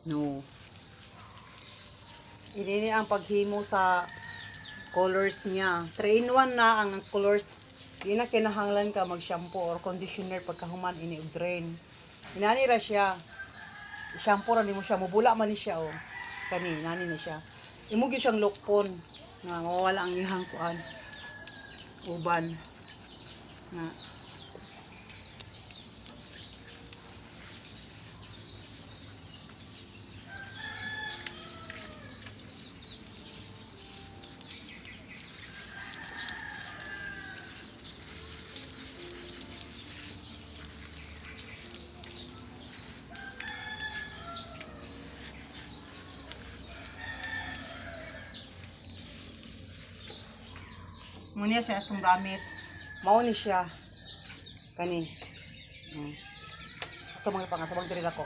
No. Ini ang paghimo sa colors niya. 3-in-1 na ang colors. Di na kinahanglan ka mag-shampoo or conditioner pagkahuman ini og drain. Inani ra siya. Shampoo ra nimo siya, mubula man ni siya oh. Kani nani na siya. Imo gyud siyang lokpon nga mawala ang ihang kuan. Uban. Nga Muna siya itong gamit. Mao ni siya. Kani. Ito mga pangatubang diri ako.